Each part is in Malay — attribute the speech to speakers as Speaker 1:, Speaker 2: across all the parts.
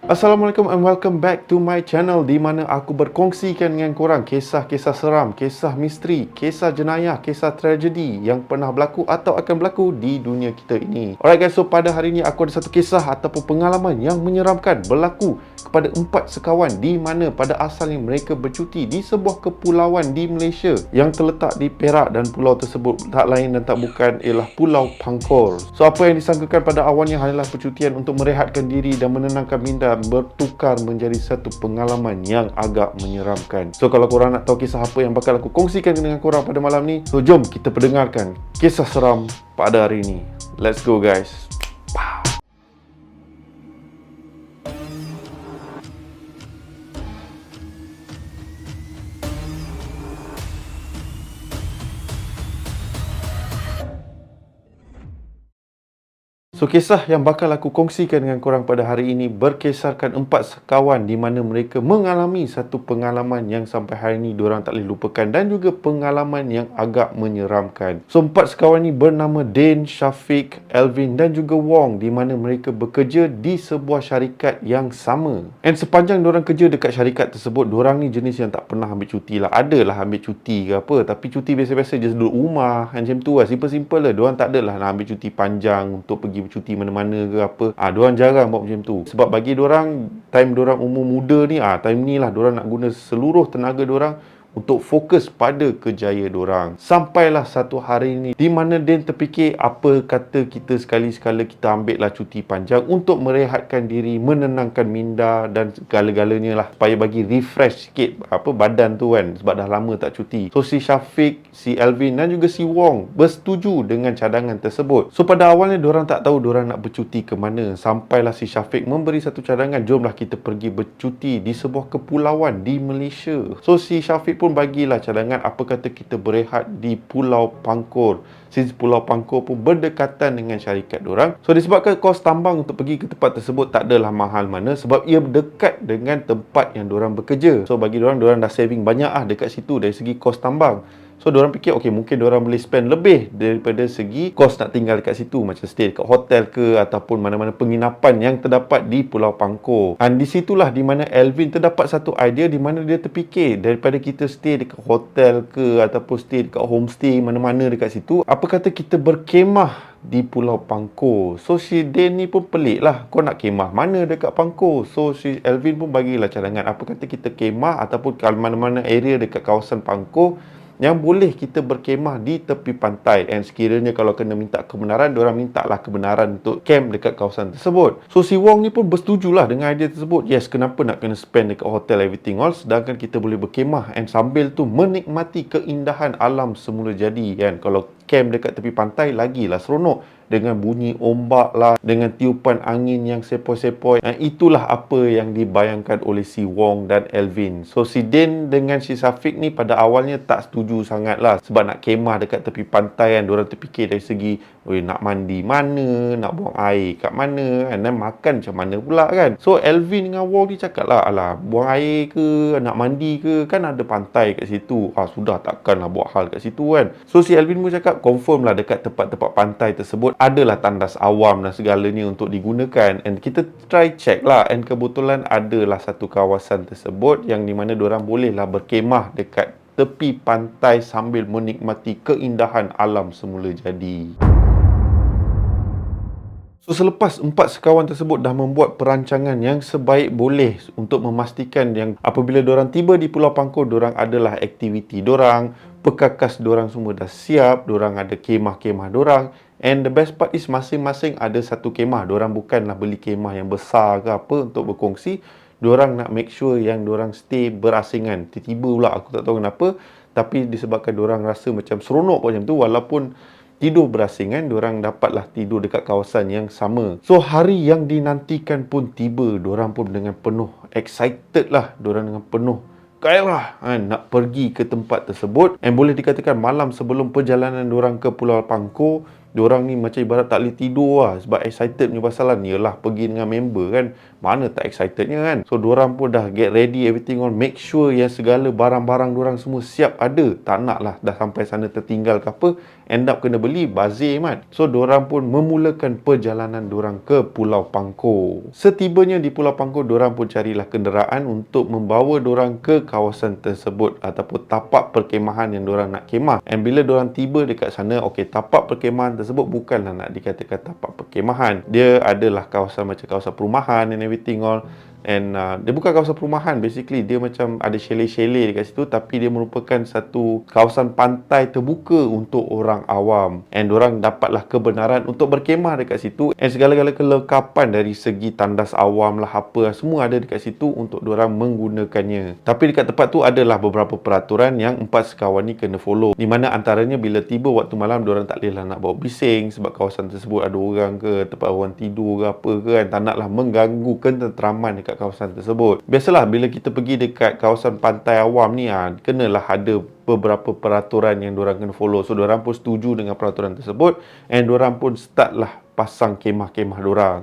Speaker 1: Assalamualaikum and welcome back to my channel di mana aku berkongsikan dengan korang kisah-kisah seram, kisah misteri, kisah jenayah, kisah tragedi yang pernah berlaku atau akan berlaku di dunia kita ini. Alright guys, so pada hari ini aku ada satu kisah ataupun pengalaman yang menyeramkan berlaku kepada 4 sekawan di mana pada asalnya mereka bercuti di sebuah kepulauan di Malaysia yang terletak di Perak, dan pulau tersebut tak lain dan tak bukan ialah Pulau Pangkor. So apa yang disangkakan pada awalnya hanyalah percutian untuk merehatkan diri dan menenangkan minda bertukar menjadi satu pengalaman yang agak menyeramkan. So kalau korang nak tahu kisah apa yang bakal aku kongsikan dengan korang pada malam ni, so jom kita perdengarkan kisah seram pada hari ini. Let's go guys. So, kisah yang bakal aku kongsikan dengan korang pada hari ini berkisarkan 4 sekawan di mana mereka mengalami satu pengalaman yang sampai hari ini diorang tak boleh lupakan dan juga pengalaman yang agak menyeramkan. So, 4 sekawan ni bernama Dane, Syafiq, Elvin dan juga Wong, di mana mereka bekerja di sebuah syarikat yang sama. And sepanjang diorang kerja dekat syarikat tersebut, diorang ni jenis yang tak pernah ambil cuti lah. Adalah ambil cuti ke apa, tapi cuti biasa-biasa je duduk rumah macam tu lah, simple-simple lah. Diorang tak adalah nak ambil cuti panjang untuk pergi bercuti mana-mana ke apa. Diorang jarang buat macam tu. Sebab bagi diorang, time diorang umur muda ni, time ni lah diorang nak guna seluruh tenaga diorang untuk fokus pada kerjaya diorang. Sampailah satu hari ni di mana Dan terfikir, apa kata kita sekali-sekala kita ambil lah cuti panjang untuk merehatkan diri, menenangkan minda dan segala-galanya lah, supaya bagi refresh sikit badan tu kan, sebab dah lama tak cuti. So si Syafiq, si Elvin dan juga si Wong bersetuju dengan cadangan tersebut. So pada awalnya diorang tak tahu diorang nak bercuti ke mana. Sampailah si Syafiq memberi satu cadangan, jomlah kita pergi bercuti di sebuah kepulauan di Malaysia. So si Syafiq pun bagilah cadangan, apa kata kita berehat di Pulau Pangkor. Since Pulau Pangkor pun berdekatan dengan syarikat diorang. So disebabkan kos tambang untuk pergi ke tempat tersebut tak adalah mahal mana, sebab ia dekat dengan tempat yang diorang bekerja. So bagi diorang dah saving banyak dekat situ dari segi kos tambang. So diorang fikir okey, mungkin diorang boleh spend lebih daripada segi kos nak tinggal dekat situ, macam stay dekat hotel ke ataupun mana-mana penginapan yang terdapat di Pulau Pangkor. Dan di situlah di mana Elvin terdapat satu idea, di mana dia terfikir daripada kita stay dekat hotel ke ataupun stay dekat homestay mana-mana dekat situ, apa kata kita berkemah di Pulau Pangkor. So si Dan ni pun pelik lah, kau nak kemah mana dekat Pangkor? So si Elvin pun bagilah cadangan, apa kata kita kemah ataupun kalau mana-mana area dekat kawasan Pangkor yang boleh kita berkemah di tepi pantai. And sekiranya kalau kena minta kebenaran, diorang minta lah kebenaran untuk camp dekat kawasan tersebut. So si Wong ni pun bersetujulah dengan idea tersebut. Yes, kenapa nak kena spend dekat hotel everything all, sedangkan kita boleh berkemah and sambil tu menikmati keindahan alam semula jadi kan. Kalau camp dekat tepi pantai lagilah seronok, dengan bunyi ombak lah, dengan tiupan angin yang sepoi-sepoi. Itulah apa yang dibayangkan oleh si Wong dan Elvin. So si Dan dengan si Syafiq ni pada awalnya tak setuju sangat lah, sebab nak kemah dekat tepi pantai kan, diorang terfikir dari segi nak mandi mana, nak buang air kat mana kan, dan makan macam mana pula kan. So Elvin dengan Wong ni cakap lah, alah buang air ke, nak mandi ke, kan ada pantai kat situ. Sudah, takkanlah buat hal kat situ kan. So si Elvin pun cakap confirm lah dekat tempat-tempat pantai tersebut adalah tandas awam dan segalanya untuk digunakan. And kita try check lah, and kebetulan adalah satu kawasan tersebut yang di mana diorang bolehlah berkemah dekat tepi pantai sambil menikmati keindahan alam semula jadi. So selepas 4 sekawan tersebut dah membuat perancangan yang sebaik boleh untuk memastikan yang apabila diorang tiba di Pulau Pangkor, diorang adalah aktiviti diorang, perkakas diorang semua dah siap, diorang ada kemah-kemah diorang. And the best part is masing-masing ada satu kemah. Diorang bukanlah beli kemah yang besar ke apa untuk berkongsi. Diorang nak make sure yang diorang stay berasingan. Tiba-tiba pula aku tak tahu kenapa, tapi disebabkan diorang rasa macam seronok macam tu, walaupun tidur berasingan, diorang dapatlah tidur dekat kawasan yang sama. So hari yang dinantikan pun tiba. Diorang pun dengan penuh excited lah, diorang dengan penuh gairah nak pergi ke tempat tersebut. And boleh dikatakan malam sebelum perjalanan diorang ke Pulau Pangkor, Diorang ni macam ibarat tak boleh tidur lah sebab excited punya pasalan. Yelah, pergi dengan member kan, mana tak excitednya kan. So diorang pun dah get ready everything on, make sure yang segala barang-barang diorang semua siap ada. Tak nak lah dah sampai sana tertinggal ke apa, end up kena beli, bazir mat. So diorang pun memulakan perjalanan diorang ke Pulau Pangkor. Setibanya di Pulau Pangkor, diorang pun carilah kenderaan untuk membawa diorang ke kawasan tersebut ataupun tapak perkemahan yang diorang nak kemah. And bila diorang tiba dekat sana, okey, tapak perkemahan tersebut bukanlah nak dikatakan tapak perkemahan. Dia adalah kawasan macam kawasan perumahan and everything all. And dia bukan kawasan perumahan, basically dia macam ada chalet-chalet dekat situ, tapi dia merupakan satu kawasan pantai terbuka untuk orang awam. And diorang dapatlah kebenaran untuk berkemah dekat situ, and segala-gala kelengkapan dari segi tandas awam lah, apa semua ada dekat situ untuk diorang menggunakannya. Tapi dekat tempat tu adalah beberapa peraturan yang empat sekawan ni kena follow, di mana antaranya bila tiba waktu malam, diorang tak boleh lah nak bawa bising sebab kawasan tersebut ada orang ke, tempat orang tidur ke apa ke kan, tak naklah mengganggu ketenteraman dekat kawasan tersebut. Biasalah bila kita pergi dekat kawasan pantai awam ni, kenalah ada beberapa peraturan yang diorang kena follow. So diorang pun setuju dengan peraturan tersebut, and diorang pun start lah pasang kemah-kemah diorang.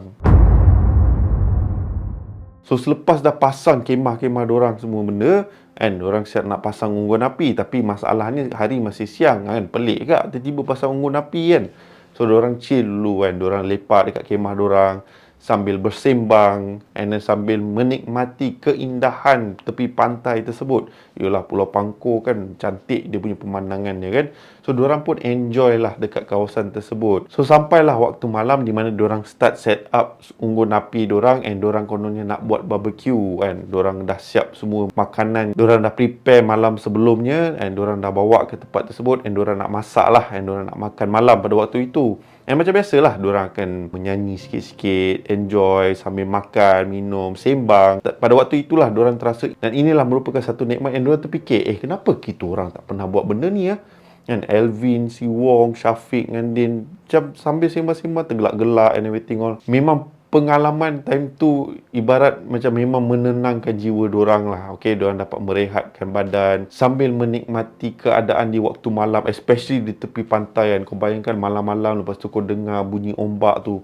Speaker 1: So selepas dah pasang kemah-kemah diorang semua benda, kan, diorang siap nak pasang unggun api. Tapi masalahnya hari masih siang kan, pelik kak tiba-tiba pasang unggun api kan. So diorang chill dulu kan, diorang lepak dekat kemah diorang sambil bersembang, and then sambil menikmati keindahan tepi pantai tersebut. Yalah, Pulau Pangkor kan cantik dia punya pemandangannya kan. So diorang pun enjoy lah dekat kawasan tersebut. So sampailah waktu malam di mana diorang start set up unggun api diorang, and diorang kononnya nak buat barbecue kan. Diorang dah siap semua makanan, diorang dah prepare malam sebelumnya, and diorang dah bawa ke tempat tersebut, and diorang nak masak lah, and diorang nak makan malam pada waktu itu. And macam biasalah, diorang akan menyanyi sikit-sikit, enjoy sambil makan, minum, sembang. Pada waktu itulah diorang terasa, dan inilah merupakan satu nikmat yang diorang terfikir, kenapa kita orang tak pernah buat benda ni ya? Kan Alvin, si Wong, Syafiq dengan Din macam sambil sembang-sembang tergelak-gelak and everything all. Memang pengalaman time tu ibarat macam memang menenangkan jiwa diorang lah. Okey, diorang dapat merehatkan badan sambil menikmati keadaan di waktu malam, especially di tepi pantai kan. Kau bayangkan malam-malam lepas tu kau dengar bunyi ombak tu,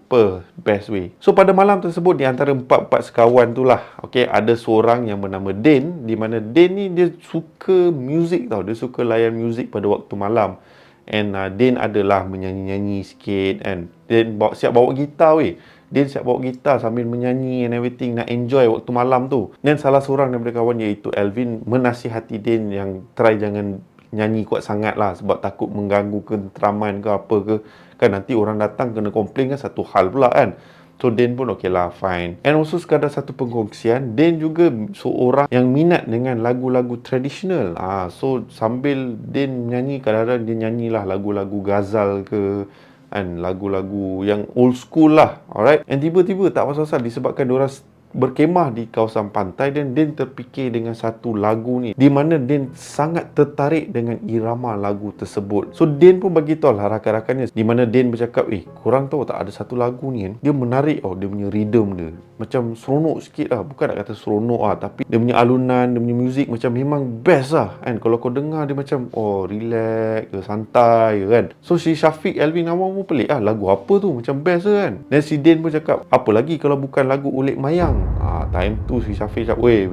Speaker 1: best way. So pada malam tersebut, di antara empat sekawan tu lah, okey, ada seorang yang bernama Din, di mana Din ni dia suka muzik tau. Dia suka layan muzik pada waktu malam. And Din adalah menyanyi-nyanyi sikit kan. Din siap bawa gitar weh. Dia siap bawa gitar sambil menyanyi and everything, nak enjoy waktu malam tu. Dan salah seorang daripada kawan, iaitu Alvin, menasihati Din yang try jangan nyanyi kuat sangat lah, sebab takut mengganggu ketenteraman ke apa ke. Kan nanti orang datang kena komplain kan, satu hal pula kan. So Din pun okey lah, fine. And also sekadar satu pengkongsian, Din juga seorang yang minat dengan lagu-lagu tradisional. So sambil Din nyanyi, kadang-kadang dia nyanyilah lagu-lagu ghazal ke, kan, lagu-lagu yang old school lah, alright. And tiba-tiba tak pasal-pasal disebabkan diorang berkemah di kawasan pantai, dan Din terfikir dengan satu lagu ni, di mana Din sangat tertarik dengan irama lagu tersebut. So Din pun bagi tahu lah rakan-rakannya, di mana Din bercakap, korang tahu tak, ada satu lagu ni kan, dia menarik dia punya rhythm dia macam seronok sikit lah. Bukan nak kata seronok lah, tapi dia punya alunan, dia punya muzik macam memang best lah kan. Kalau kau dengar dia macam relax ke, santai kan. So si Syafiq, Alvin, Awang pun pelik lagu apa tu, macam best kan. Dan si Din pun cakap, apa lagi kalau bukan lagu Ulik Mayang. Time tu si Syafiq cakap, weh,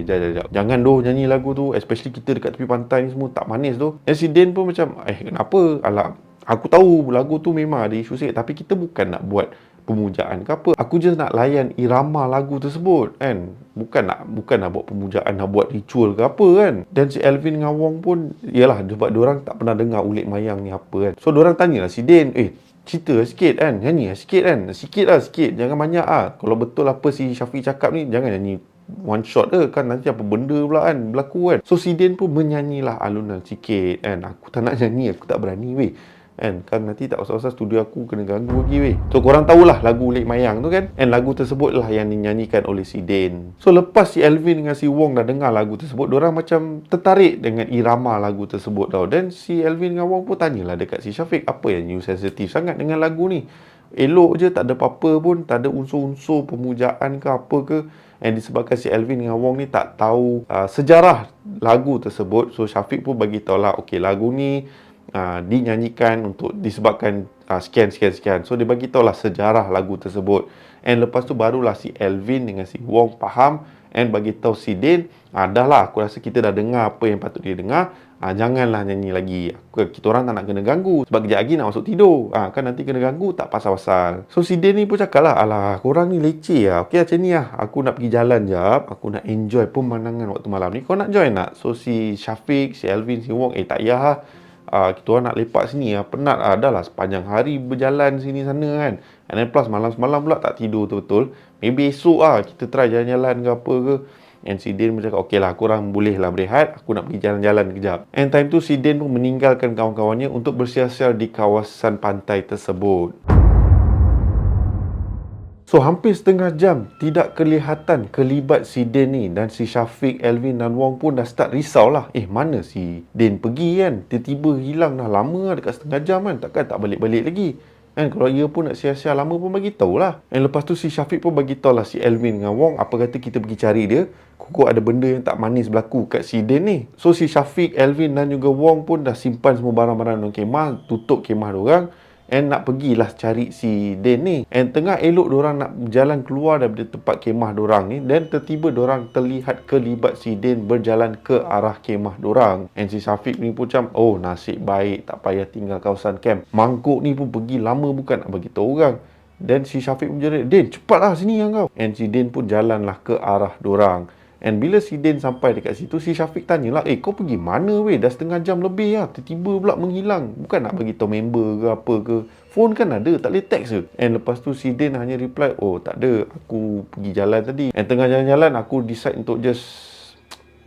Speaker 1: jap. Jangan doh nyanyi lagu tu, especially kita dekat tepi pantai ni semua tak manis tu. Dan si Din pun macam, kenapa? Alah, aku tahu lagu tu memang ada isu sikit, tapi kita bukan nak buat pemujaan ke apa. Aku just nak layan irama lagu tersebut kan. Bukan nak buat pemujaan, nak buat ritual ke apa kan. Dan si Alvin dengan Wong pun, yalah, sebab diorang tak pernah dengar Ulik Mayang ni apa kan. So diorang tanyalah si Din, cerita sikit kan, nyanyi sikit kan, sikit jangan banyak kalau betul apa si Syafiq cakap ni, jangan nyanyi one shot kan, nanti apa benda pula kan berlaku kan. So si Din pun menyanyilah alunan sikit kan. Aku tak nak nyanyi, aku tak berani weh kan nanti tak usah-usah studio aku kena ganggu lagi weh. So korang tahulah lagu Ulik Mayang tu kan, and lagu tersebut lah yang dinyanyikan oleh si Din. So lepas si Alvin dengan si Wong dah dengar lagu tersebut, diorang macam tertarik dengan irama lagu tersebut tau. Dan si Alvin dengan Wong pun tanyalah dekat si Syafiq, apa yang you sensitif sangat dengan lagu ni? Elok je, tak ada apa-apa pun, tak ada unsur-unsur pemujaan ke apa ke. And disebabkan si Alvin dengan Wong ni tak tahu sejarah lagu tersebut, so Syafiq pun bagi tahu lah, okey, lagu ni dinyanyikan untuk disebabkan sekian. So dia bagi tahu lah sejarah lagu tersebut. And lepas tu barulah si Alvin dengan si Wong faham and bagi tahu si Din, dah lah, aku rasa kita dah dengar apa yang patut dia dengar. Janganlah nyanyi lagi. Kita orang tak nak kena ganggu. Sebab kejap lagi nak masuk tidur. Kan nanti kena ganggu tak pasal-pasal. So si Din ni pun cakap lah, alah korang ni leceh lah. Okey macam ni lah. Aku nak pergi jalan jap. Aku nak enjoy pemandangan waktu malam ni. Kau nak join tak? So si Syafiq, si Alvin, si Wong, tak payah lah. Kita orang nak lepak sini lah. Penat lah. Dah lah sepanjang hari berjalan sini sana kan. And then plus malam-malam pula tak tidur betul-betul. Maybe esok lah kita try jalan-jalan ke apa ke. And si Din pun cakap, okey lah korang boleh lah berehat. Aku nak pergi jalan-jalan kejap. And time tu si Din pun meninggalkan kawan-kawannya untuk bersiar-siar di kawasan pantai tersebut. So hampir setengah jam tidak kelihatan kelibat si Din ni. Dan si Syafiq, Alvin dan Wong pun dah start risau lah. Mana si Din pergi kan? Tiba-tiba hilang dah lama lah, dekat setengah jam kan. Takkan tak balik-balik lagi. Kan kalau ia pun nak siar-siar lama pun bagi tahulah. Dan lepas tu si Syafiq pun bagi tahu lah si Alvin dengan Wong, apa kata kita pergi cari dia. Kukuh ada benda yang tak manis berlaku kat si Din ni. So si Syafiq, Alvin dan juga Wong pun dah simpan semua barang-barang dalam kemah, tutup kemah diorang. And nak pergilah cari si Din ni. And tengah elok diorang nak berjalan keluar daripada tempat kemah diorang ni, dan tiba-tiba diorang terlihat kelibat si Din berjalan ke arah kemah diorang. And si Syafiq ni pun macam, oh nasib baik tak payah tinggal kawasan camp. Mangkuk ni pun pergi lama bukan nak bagi tahu orang. Dan si Syafiq pun jadi, Din cepatlah sini yang kau. And si Din pun jalanlah ke arah diorang. And bila si Din sampai dekat situ, si Syafiq tanyalah, kau pergi mana weh? Dah setengah jam lebih lah. Tiba-tiba pula menghilang. Bukan nak bagi tahu member ke apa ke. Phone kan ada, tak boleh text ke? And lepas tu si Din hanya reply, oh tak ada, aku pergi jalan tadi. And tengah jalan-jalan, aku decide untuk just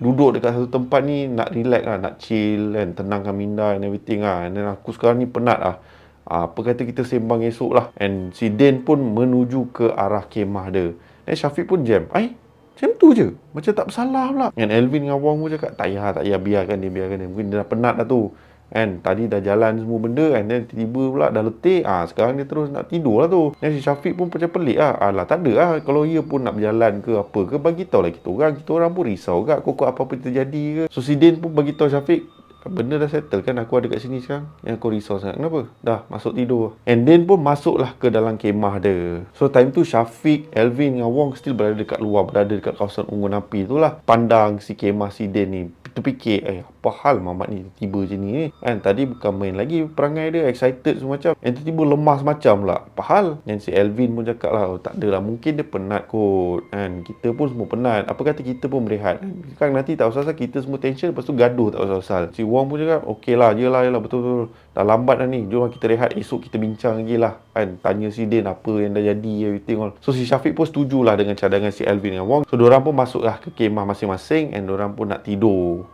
Speaker 1: duduk dekat satu tempat ni, nak relax lah, nak chill kan, tenangkan minda and everything lah. And then aku sekarang ni penat lah. Apa kata kita sembang esok lah. And si Din pun menuju ke arah kemah dia. Dan Syafiq pun jam. Macam tu je. Macam tak bersalah pula. And Alvin dengan Wong pun cakap, tak payah, biarkan dia. Mungkin dia dah penat dah tu. And tadi dah jalan semua benda, and then tiba-tiba pula dah letih. Sekarang dia terus nak tidur lah tu. Dan si Syafiq pun macam pelik lah. Tak ada lah. Kalau ia pun nak berjalan ke apa ke, bagi tahu lah kita orang pun risau kat kok apa-apa terjadi ke. So si Din pun bagi tahu Syafiq, benda dah settle kan, aku ada kat sini sekarang. Yang kau risau sangat, kenapa? Dah masuk tidur. And Din pun masuklah ke dalam kemah dia. So time tu Syafiq, Alvin dengan Wong still berada dekat luar, berada dekat kawasan unggun api tu lah. Pandang si kemah si Din ni, terfikir, apa hal Mamat ni tiba je ni kan? Tadi bukan main lagi perangai dia, excited semua macam. And tiba-tiba lemas macam lah. Apa hal? Dan si Alvin pun cakap lah, tak adalah, mungkin dia penat kot kan. Kita pun semua penat. Apa kata kita pun berehat kan, nanti tak usah kita semua tension, lepas tu gaduh tak usah. Si Wong pun cakap, okey lah, yelah, betul-betul dah lambat dah ni, jom kita rehat, esok kita bincang lagi lah kan. Tanya si Din apa yang dah jadi, everything all. So si Syafiq pun setujulah dengan cadangan si Alvin dengan Wong. So diorang pun masuklah ke kemah masing-masing, and diorang pun nak tidur.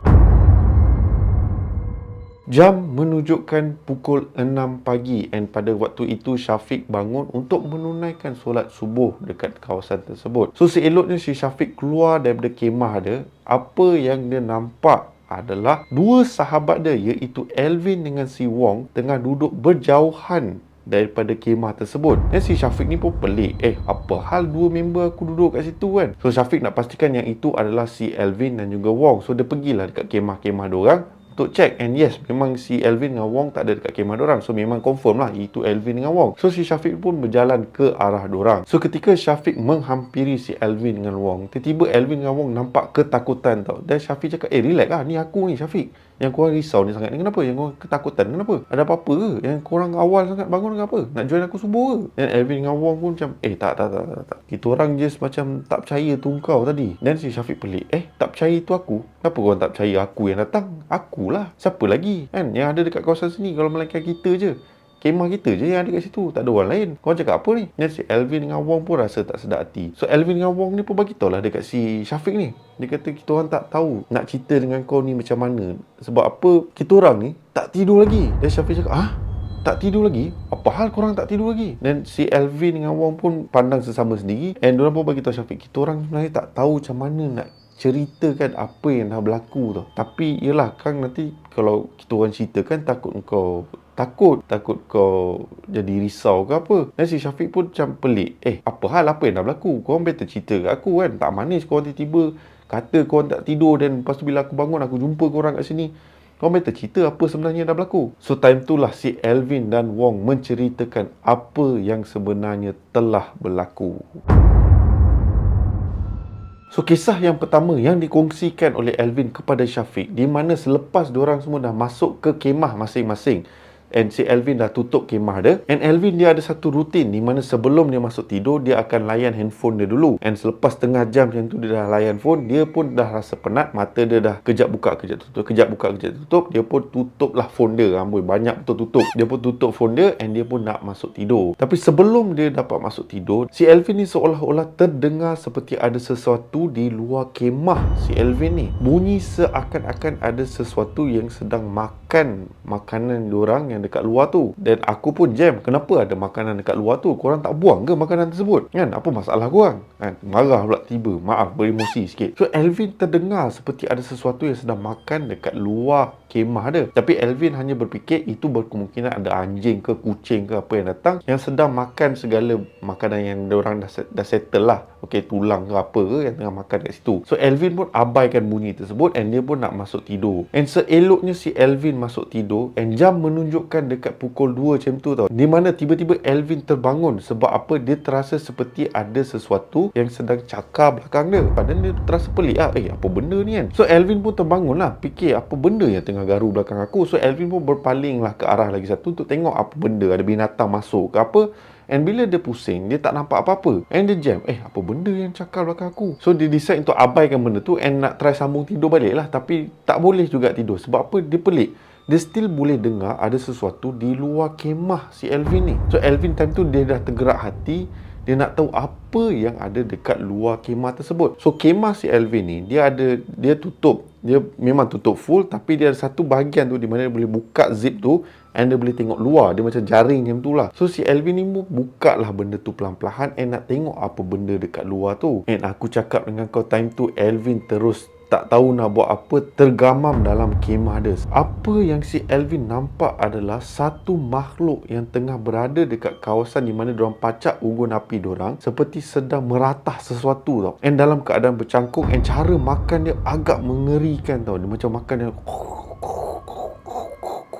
Speaker 1: Jam menunjukkan pukul 6 pagi, and pada waktu itu Syafiq bangun untuk menunaikan solat subuh dekat kawasan tersebut. So seeloknya si Syafiq keluar daripada kemah dia, apa yang dia nampak adalah dua sahabat dia, iaitu Alvin dengan si Wong, tengah duduk berjauhan daripada kemah tersebut. Dan si Syafiq ni pun pelik, apa hal dua member aku duduk kat situ kan. So Syafiq nak pastikan yang itu adalah si Alvin dan juga Wong. So dia pergilah dekat kemah-kemah diorang untuk check, and yes, memang si Alvin dengan Wong tak ada dekat kemah diorang. So memang confirm lah itu Alvin dengan Wong. So si Syafiq pun berjalan ke arah diorang. So ketika Syafiq menghampiri si Alvin dengan Wong, tiba-tiba Alvin dengan Wong nampak ketakutan tau. Dan Syafiq cakap, relax lah, ni aku ni Syafiq. Yang korang risau ni sangat ni kenapa? Yang korang ketakutan kenapa? Ada apa-apa ke? Yang korang awal sangat bangun dengan apa? Nak join aku subuh ke? Dan Alvin dengan Wong pun macam, tak. Kita orang just macam tak percaya tu kau tadi. Dan si Syafiq pelik, tak percaya tu aku? Kenapa korang tak percaya aku yang datang? Akulah. Siapa lagi? Kan? Yang ada dekat kawasan sini kalau melainkan kita je. Kemah kita je yang ada kat situ, tak ada orang lain. Korang cakap apa ni? Dan si Alvin dengan Wong pun rasa tak sedap hati. So Alvin dengan Wong ni pun bagi tahu lah dekat si Syafiq ni. Dia kata, kita orang tak tahu nak cerita dengan kau ni macam mana. Sebab apa, kita orang ni tak tidur lagi. Dan Syafiq cakap, tak tidur lagi? Apa hal korang tak tidur lagi? Dan si Alvin dengan Wong pun pandang sesama sendiri. And diorang pun bagi tahu Syafiq, kita orang sebenarnya tak tahu macam mana nak ceritakan apa yang dah berlaku tau. Tapi yelah kan, nanti kalau kita orang ceritakan takut kau jadi risau ke apa. Dan si Syafiq pun macam pelik, apa hal, apa yang dah berlaku? Korang better cerita kat aku kan. Tak manis korang tiba-tiba kata korang tak tidur, dan lepas tu bila aku bangun aku jumpa korang kat sini. Kau better cerita apa sebenarnya dah berlaku. So time tu lah si Alvin dan Wong menceritakan apa yang sebenarnya telah berlaku. So, kisah yang pertama yang dikongsikan oleh Alvin kepada Syafiq, di mana selepas diorang semua dah masuk ke kemah masing-masing, and si Alvin dah tutup kemah dia, and Alvin dia ada satu rutin di mana sebelum dia masuk tidur, dia akan layan handphone dia dulu, and selepas setengah jam macam tu dia dah layan phone, dia pun dah rasa penat, mata dia dah kejap buka kejap tutup, kejap buka kejap tutup, dia pun tutup lah phone dia. Amboi, banyak betul tutup. Dia pun tutup phone dia, and dia pun nak masuk tidur. Tapi sebelum dia dapat masuk tidur, si Alvin ni seolah-olah terdengar seperti ada sesuatu di luar kemah si Alvin ni. Bunyi seakan-akan ada sesuatu yang sedang makan makanan diorang yang dekat luar tu. Dan aku pun jam, kenapa ada makanan dekat luar tu? Korang tak buang ke makanan tersebut? Kan? Apa masalah korang? Kan? Marah pula tiba. Maaf, beremosi sikit. So Alvin terdengar seperti ada sesuatu yang sedang makan dekat luar kemah dia. Tapi Alvin hanya berfikir itu berkemungkinan ada anjing ke kucing ke apa yang datang yang sedang makan segala makanan yang diorang dah settle lah. Okay, tulang ke apa ke yang tengah makan kat situ. So Alvin pun abaikan bunyi tersebut, and dia pun nak masuk tidur. And seeloknya si Alvin masuk tidur, and jam menunjukkan dekat pukul 2 macam tu tau. Di mana tiba-tiba Alvin terbangun. Sebab apa? Dia terasa seperti ada sesuatu yang sedang cakar belakang dia. Padahal dia terasa pelik lah. Apa benda ni kan? So Alvin pun terbangun lah, fikir apa benda yang tengah garu belakang aku. So Alvin pun berpaling lah ke arah lagi satu untuk tengok apa benda, ada binatang masuk ke apa. And bila dia pusing, dia tak nampak apa-apa. And dia jam, apa benda yang cakar belakang aku? So dia decide untuk abaikan benda tu and nak try sambung tidur balik lah. Tapi tak boleh juga tidur. Sebab apa? Dia pelik. Dia still boleh dengar ada sesuatu di luar kemah si Alvin ni. So Alvin time tu dia dah tergerak hati. Dia nak tahu apa yang ada dekat luar kemah tersebut. So kemah si Alvin ni, dia tutup. Dia memang tutup full, tapi dia ada satu bahagian tu di mana dia boleh buka zip tu and dia boleh tengok luar. Dia macam jaring macam tu lah. So si Alvin ni pun buka lah benda tu pelan-pelan and nak tengok apa benda dekat luar tu. And aku cakap dengan kau time tu, Alvin terus tak tahu nak buat apa, tergamam dalam kemah dia. Apa yang si Alvin nampak adalah satu makhluk yang tengah berada dekat kawasan di mana diorang pacak unggun api diorang, seperti sedang meratah sesuatu tau. And dalam keadaan bercangkung, and cara makan dia agak mengerikan tau. Dia macam makan dia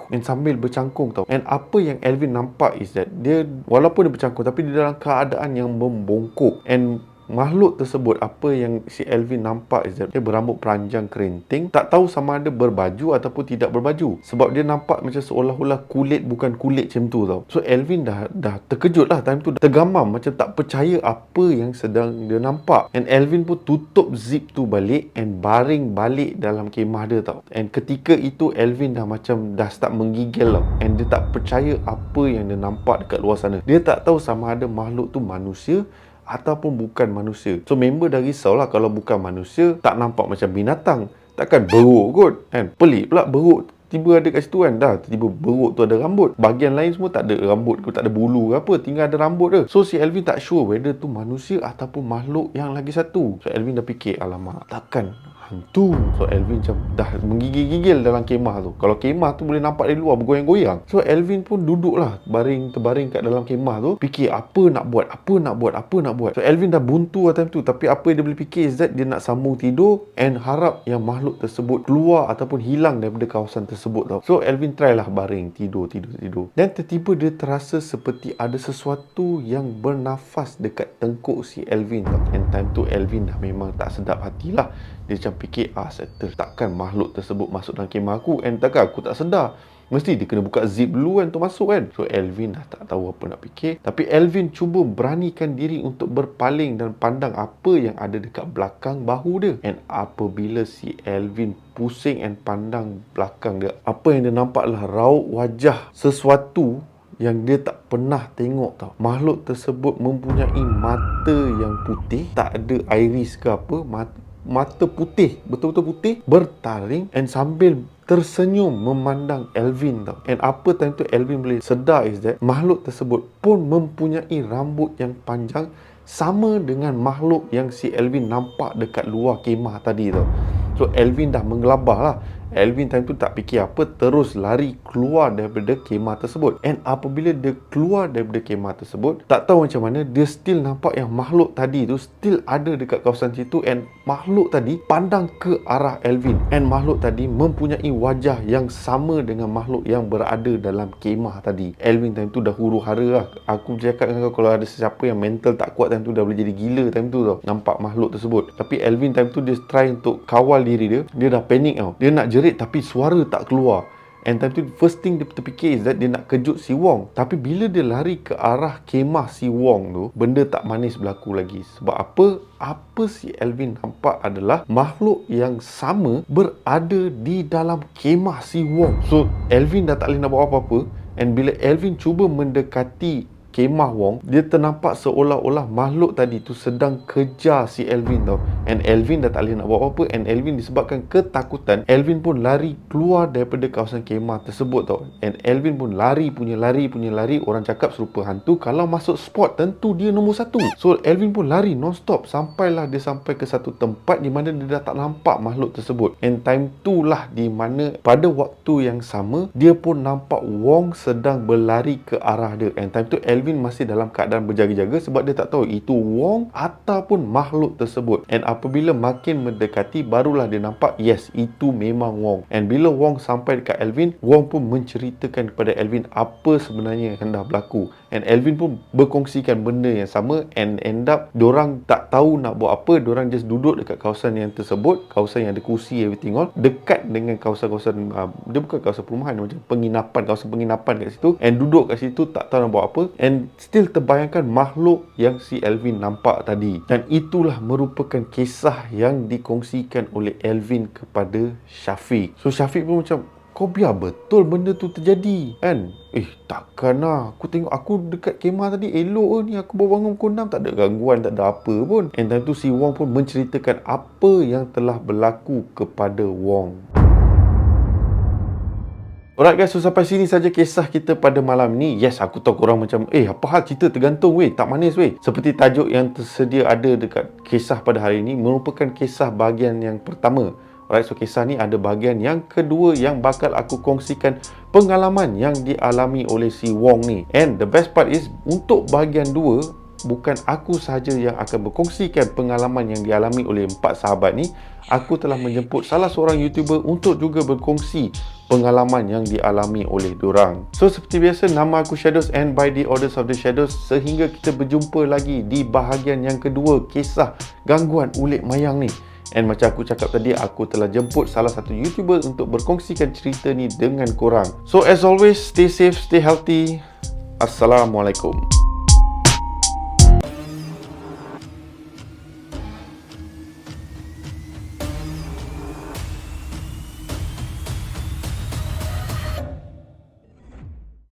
Speaker 1: and sambil bercangkung tau. And apa yang Alvin nampak is that dia, walaupun dia bercangkung, tapi dia dalam keadaan yang membongkok. And makhluk tersebut, apa yang si Alvin nampak is that dia berambut peranjang kerinting. Tak tahu sama ada berbaju ataupun tidak berbaju. Sebab dia nampak macam seolah-olah kulit bukan kulit macam tu tau. So Alvin dah terkejut lah time tu. Tergamam, macam tak percaya apa yang sedang dia nampak. And Alvin pun tutup zip tu balik and baring balik dalam kemah dia tau. And ketika itu Alvin dah start menggigil tau. And dia tak percaya apa yang dia nampak dekat luar sana. Dia tak tahu sama ada makhluk tu manusia ataupun bukan manusia. So member dah risaulah, kalau bukan manusia, tak nampak macam binatang, takkan beruk kot kan. Pelik pula beruk tiba ada kat situ kan. Dah tiba beruk tu ada rambut, bahagian lain semua tak ada rambut ke, tak ada bulu ke apa, tinggal ada rambut je. So si Alvin tak sure whether tu manusia ataupun makhluk yang lagi satu. So Alvin dah fikir, alamak, takkan hantu. So Alvin macam dah menggigil-gigil dalam kemah tu. Kalau kemah tu boleh nampak dari luar bergoyang-goyang. So Alvin pun duduk lah, terbaring kat dalam kemah tu, fikir apa nak buat. So Alvin dah buntu lah time tu. Tapi apa yang dia boleh fikir is that dia nak sambung tidur and harap yang makhluk tersebut keluar ataupun hilang daripada kawasan tersebut tau. So Alvin try lah baring, tidur. Dan tiba-tiba dia terasa seperti ada sesuatu yang bernafas dekat tengkuk si Alvin tau. And time tu Alvin dah memang tak sedap hatilah. Dia macam fikir, settle. Takkan makhluk tersebut masuk dalam kemah aku, and takkan aku tak sedar. Mesti dia kena buka zip dulu kan untuk masuk kan. So Alvin dah tak tahu apa nak fikir. Tapi Alvin cuba beranikan diri untuk berpaling dan pandang apa yang ada dekat belakang bahu dia. And apabila si Alvin pusing and pandang belakang dia, apa yang dia nampak adalah raut wajah sesuatu yang dia tak pernah tengok tau. Makhluk tersebut mempunyai mata yang putih, tak ada iris ke apa, mata putih, betul-betul putih, bertaring and sambil tersenyum memandang Alvin tau. And apa time tu Alvin boleh sedar is that makhluk tersebut pun mempunyai rambut yang panjang sama dengan makhluk yang si Alvin nampak dekat luar kemah tadi tau. So Alvin dah menggelabah lah. Alvin time tu tak fikir apa, terus lari keluar daripada kemah tersebut. And apabila dia keluar daripada kemah tersebut, tak tahu macam mana, dia still nampak yang makhluk tadi tu still ada dekat kawasan situ. And makhluk tadi pandang ke arah Alvin. And makhluk tadi mempunyai wajah yang sama dengan makhluk yang berada dalam kemah tadi. Alvin time tu dah huru hara lah. Aku cakap dengan kau, kalau ada sesiapa yang mental tak kuat time tu, dah boleh jadi gila time tu tau, nampak makhluk tersebut. Tapi Alvin time tu dia try untuk kawal diri dia. Dia dah panik tau. Dia nak jerit tapi suara tak keluar. And time tu first thing dia terfikir is that dia nak kejut si Wong. Tapi bila dia lari ke arah kemah si Wong tu, benda tak manis berlaku lagi. Sebab apa? Apa si Alvin nampak adalah makhluk yang sama berada di dalam kemah si Wong. So Alvin dah tak boleh nak buat apa-apa. And bila Alvin cuba mendekati kemah Wong, dia ternampak seolah-olah makhluk tadi tu sedang kejar si Alvin tau. And Alvin dah tak boleh nak buat apa-apa. And Alvin disebabkan ketakutan, Alvin pun lari keluar daripada kawasan kemah tersebut tau. And Alvin pun lari punya lari. Orang cakap serupa hantu, kalau masuk spot tentu dia nombor satu. So Alvin pun lari non-stop sampailah dia sampai ke satu tempat di mana dia dah tak nampak makhluk tersebut. And time tu lah di mana pada waktu yang sama dia pun nampak Wong sedang berlari ke arah dia. And time tu Alvin masih dalam keadaan berjaga-jaga sebab dia tak tahu itu Wong ataupun makhluk tersebut. And apabila makin mendekati, barulah dia nampak yes, itu memang Wong. And bila Wong sampai dekat Alvin, Wong pun menceritakan kepada Alvin apa sebenarnya yang dah berlaku. And Alvin pun berkongsikan benda yang sama. And end up dorang tak tahu nak buat apa. Dorang just duduk dekat kawasan yang tersebut, kawasan yang ada kursi everything all, dekat dengan kawasan-kawasan dia bukan kawasan perumahan, macam penginapan, kawasan penginapan kat situ. And duduk kat situ tak tahu nak buat apa. And still terbayangkan makhluk yang si Alvin nampak tadi. Dan itulah merupakan kisah yang dikongsikan oleh Alvin kepada Syafiq. So Syafiq pun macam, kau biar betul benda tu terjadi kan? Takkan lah. Aku tengok aku dekat kemah tadi elok ni. Aku baru bangun pukul 6, tak ada gangguan, tak ada apa pun. And time tu si Wong pun menceritakan apa yang telah berlaku kepada Wong. Alright guys, so sampai sini saja kisah kita pada malam ni. Yes, aku tahu korang macam, apa hal cerita tergantung weh, tak manis weh. Seperti tajuk yang tersedia ada dekat kisah pada hari ini merupakan kisah bahagian yang pertama. Alright, so kisah ni ada bahagian yang kedua yang bakal aku kongsikan pengalaman yang dialami oleh si Wong ni. And the best part is, untuk bahagian 2, bukan aku sahaja yang akan berkongsikan pengalaman yang dialami oleh 4 sahabat ni. Aku telah menjemput salah seorang YouTuber untuk juga berkongsi pengalaman yang dialami oleh dorang. So seperti biasa, nama aku Shadows and by the orders of the Shadows. Sehingga kita berjumpa lagi di bahagian yang kedua kisah gangguan ulik mayang ni. And macam aku cakap tadi, aku telah jemput salah satu YouTuber untuk berkongsikan cerita ni dengan korang. So as always, stay safe, stay healthy. Assalamualaikum.